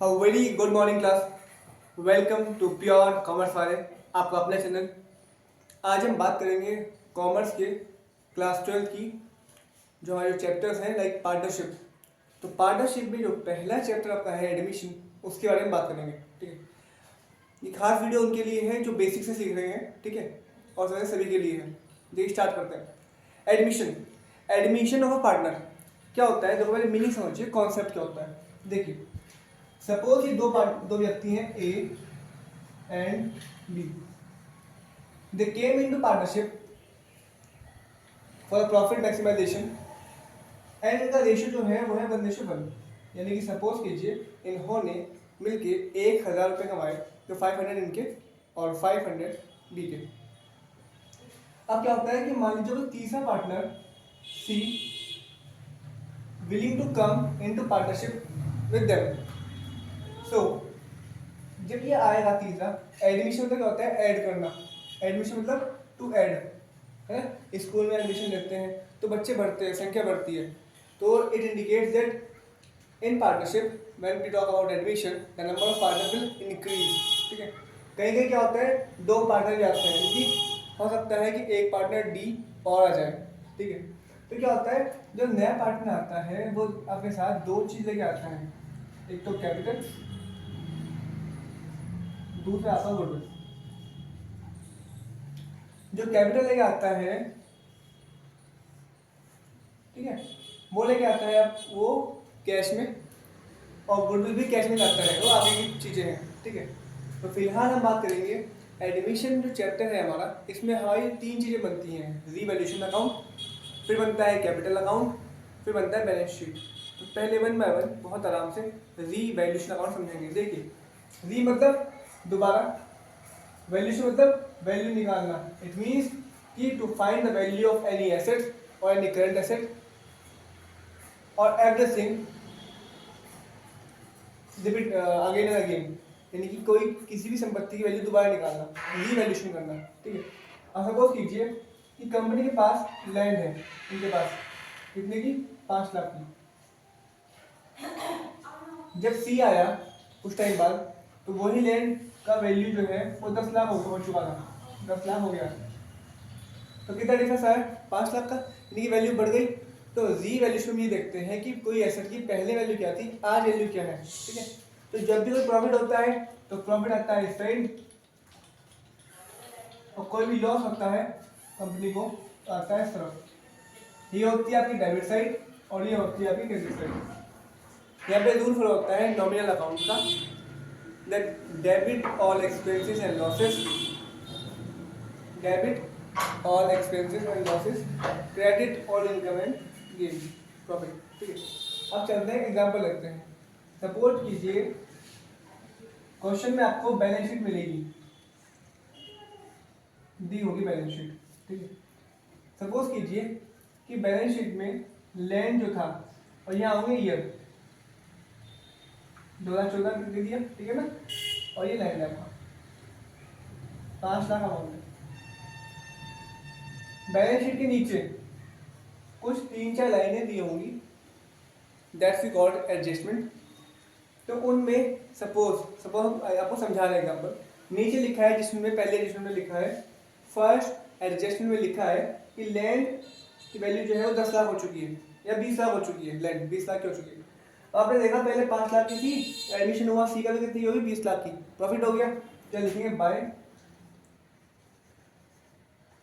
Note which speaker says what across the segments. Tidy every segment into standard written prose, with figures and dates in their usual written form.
Speaker 1: A very good morning class. Welcome to pure commerce वाले आपका अपना चैनल। आज हम बात करेंगे कॉमर्स के क्लास 12 की जो हमारे चैप्टर्स हैं लाइक पार्टनरशिप। तो पार्टनरशिप में जो पहला चैप्टर आपका है एडमिशन, उसके बारे में बात करेंगे। ठीक है, ये खास वीडियो उनके लिए है जो बेसिक से सीख रहे हैं। ठीक है, और सभी के लिए है। देखिए स्टार्ट करते हैं। Admission, admission of a partner क्या होता है? देखो पहले मीनिंग समझिए, कॉन्सेप्ट क्या होता है। देखिए सपोज ये दो व्यक्ति हैं A and B. They came into partnership for profit maximisation and इनका रेशियो जो है वो है 1:1। यानी कि सपोज कीजिए इन्होंने मिलके 1,000 रुपये कमाए, तो 500 इनके और 500 बी के। अब क्या होता है कि मान लीजिए तीसरा partner c willing to come into partnership with them. So जब ये आएगा तीसरा, एडमिशन मतलब क्या होता है? ऐड करना। एडमिशन मतलब टू ऐड है। स्कूल में एडमिशन लेते हैं तो बच्चे बढ़ते हैं, संख्या बढ़ती है, तो it indicates that in partnership when we talk about admission the number of partner will increase. ठीक है, कहीं कहीं क्या होता है, दो पार्टनर भी आते हैं, क्योंकि हो सकता है कि एक पार्टनर डी और आ जाए। ठीक है, तो क्या होता है, जो नया पार्टनर आता है वो अपने साथ दो चीज लेके आता है, एक तो कैपिटल, दूसरा आता है गुडविल। जो कैपिटल लेके आता है, ठीक है, वो लेके आता है अब वो कैश में, और गुडविल भी कैश में लाता है, वो आगे की चीजें हैं। ठीक है, तो फिलहाल हम बात करेंगे एडमिशन जो चैप्टर है हमारा, इसमें हमारी तीन चीजें बनती हैं। रीवैल्यूएशन अकाउंट, फिर बनता है कैपिटल अकाउंट, फिर बनता है बैलेंस शीट। तो पहले वन बाय वन बहुत आराम से रीवैल्यूएशन अकाउंट समझेंगे। देखिए री मतलब दोबारा, वैल्यूएशन मतलब वैल्यू निकालना। इट मीन्स कि to find the value of any asset और एनी करंट एसेट और everything repeat again and again, यानी कि कोई किसी भी संपत्ति की वैल्यू दोबारा निकालना, रीवैल्यूएशन करना। ठीक है, अब सपोज कीजिए कि कंपनी के पास लैंड है, इनके पास कितने की? 5 लाख की। जब सी आया कुछ टाइम बाद, तो वही लैंड का वैल्यू जो है वो 10 लाख हो चुका था, 10 लाख हो गया। तो कितना डिफरेंस आया? 5 लाख का, यानी कि वैल्यू बढ़ गई। तो रीवैल्यूएशन में ये देखते हैं कि कोई एसेट की पहले वैल्यू क्या थी, आज वैल्यू क्या है। ठीक है, तो जब भी कोई प्रॉफिट होता है तो प्रॉफिट आता है इस साइड, और कोई भी लॉस होता है कंपनी को तो आता है इस तरफ। ये होती है आपकी डेबिट साइड और ये होती है आपकी क्रेडिट साइड। यहाँ पे रूल फॉलो होता है नॉमिनल अकाउंट का, that debit all expenses and losses, debit all expenses and losses, credit all income and gain profit. ठीक है, अब चलते हैं एग्जांपल लेते हैं। सपोज कीजिए क्वेश्चन में आपको बैलेंस शीट मिलेगी, दी होगी बैलेंस शीट। ठीक है, सपोज कीजिए कि बैलेंस शीट में लैंड जो था, और यहाँ होंगे ईयर 2014 दे दिया, ठीक है ना, और ये लैंड आपका 5 लाख अमाउंट है। बैलेंस शीट के नीचे कुछ 3-4 लाइनें दी होंगी, दैट्स वी कॉल्ड एडजस्टमेंट। तो उनमें सपोज आपको समझा रहे एग्जाम्पल, नीचे लिखा है जिसमें पहले एडजस्टमेंट में लिखा है, फर्स्ट एडजस्टमेंट में लिखा है कि लैंड की वैल्यू जो है वो 10 लाख हो चुकी है या 20 लाख हो चुकी है, लैंड 20 लाख की हो चुकी है। आपने देखा पहले 5 लाख की थी, एडमिशन हुआ सी का, तो कितनी होगी? 20 लाख की, प्रॉफिट हो गया। क्या लिखेंगे? By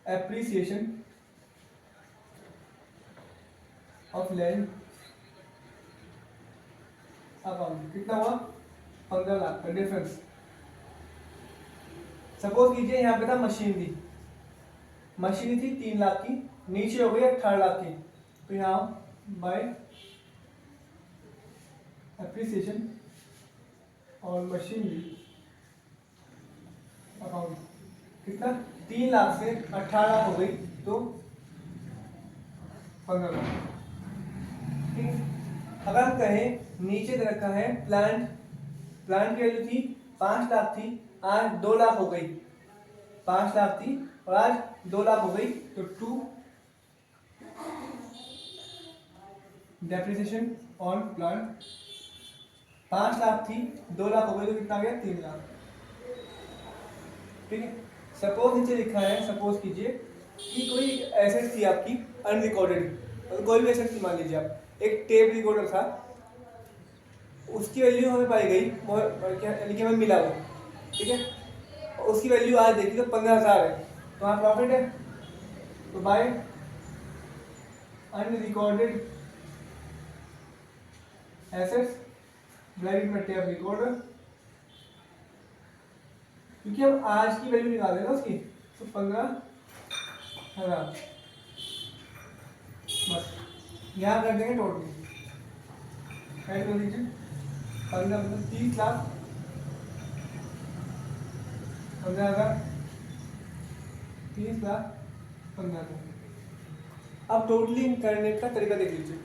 Speaker 1: appreciation of land account. कितना हुआ? 15 लाख का डिफरेंस। सपोज कीजिए यहाँ पे था मशीनरी, मशीनरी थी 3 लाख की, नीचे हो गई 18 लाख की, तो यहाँ बाय एप्रिसिएशन और मशीनरी अकाउंट कितना? 3 लाख से 18 लाख हो गई तो 15 लाख। ठीक है, अगर हम कहें नीचे दे रखा है प्लांट, प्लांट की वैल्यू थी 5 लाख थी, आज 2 लाख हो गई। 5 लाख थी और आज 2 लाख हो गई, तो 2 डेप्रिसिएशन ऑन प्लांट 5 लाख थी, 2 लाख हो गई तो कितना आ गया 3 लाख। ठीक है। सपोज नीचे लिखा है, सपोज कीजिए कि कोई एसेट थी आपकी अनरिकॉर्डेड, कोई भी एसेट थी, मान लीजिए आप एक टेप रिकॉर्डर था, उसकी वैल्यू हमें पाई गई, यानी कि हमें मिला वो। ठीक है। उसकी वैल्यू आज देखी तो 15,000 है, तो वहाँ प्रॉफिट है। तो बाय अनरिकॉर्डेड एसेट्स ब्रैकेट में टेप रिकॉर्डर, क्योंकि हम आज की वैल्यू निकाल रहे हैं ना उसकी, तो 15,000 बस यहाँ कर देंगे टोटल, ऐड कर दीजिए 15 मतलब 30 लाख 15,000, 30 लाख 15,000। अब टोटलिंग करने का तरीका देख लीजिए।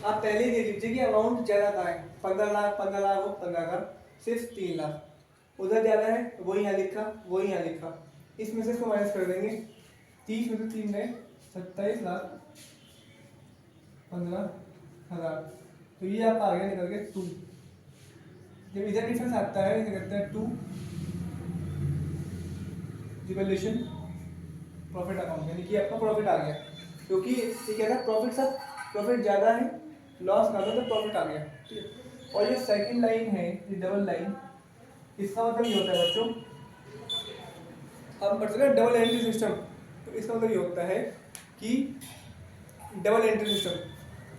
Speaker 1: आप पहले ही देख लीजिए कि अमाउंट ज़्यादा कहाँ है, 15 लाख 15 लाख हो 15,000, सिर्फ 3 लाख उधर ज़्यादा है, वही यहाँ लिखा वही यहाँ लिखा, इसमें से इसको माइनस कर देंगे। 30 में से 3 गए 27,15,000, तो ये आपका आ गया निकल के 2। जब इधर डिफरेंस आता है इसे कहते हैं 2 रिवैल्यूएशन प्रॉफिट अकाउंट, यानी कि आपका प्रॉफिट आ गया, क्योंकि ये कहता है प्रॉफिट सब प्रॉफिट ज़्यादा है, लॉस ना हो तो प्रॉफिट आ गया। ठीक है। और ये सेकंड लाइन है, ये डबल लाइन, इसका मतलब ये होता है बच्चों, हम पढ़ते हैं डबल एंट्री सिस्टम, तो इसका मतलब ये होता है कि डबल एंट्री सिस्टम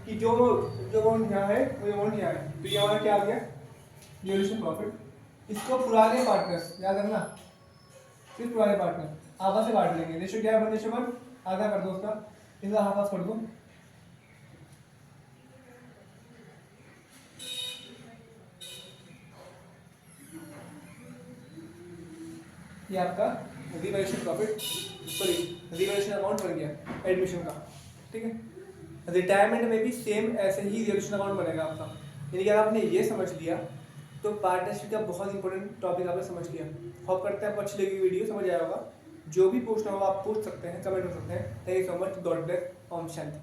Speaker 1: कि जो अमाउंट यहाँ है वो अमाउंट यहाँ है, तो ये हमारा क्या आ गया रिवैल्यूएशन प्रॉफिट। इसको पुराने पार्टनर्स याद रखना, सिर्फ पुराने पार्टनर आधा से बांट लेंगे। रेशियो क्या है, 1:1, आधा कर दो उसका, इसका हाफ हाफ कर दो, ये आपका revaluation profit, sorry revaluation amount बन गया एडमिशन का। ठीक है। रिटायरमेंट में भी सेम ऐसे ही रिवैल्यूएशन अमाउंट बनेगा आपका, यानी कि अगर आपने ये समझ लिया तो पार्टनरशिप का बहुत इंपॉर्टेंट टॉपिक आपने समझ लिया। होप करते हैं आपको अच्छी लगी वीडियो, समझ आया होगा। जो भी पूछना हो आप पूछ सकते हैं, कमेंट कर सकते हैं। Thank you so much, God bless, Om Shanti.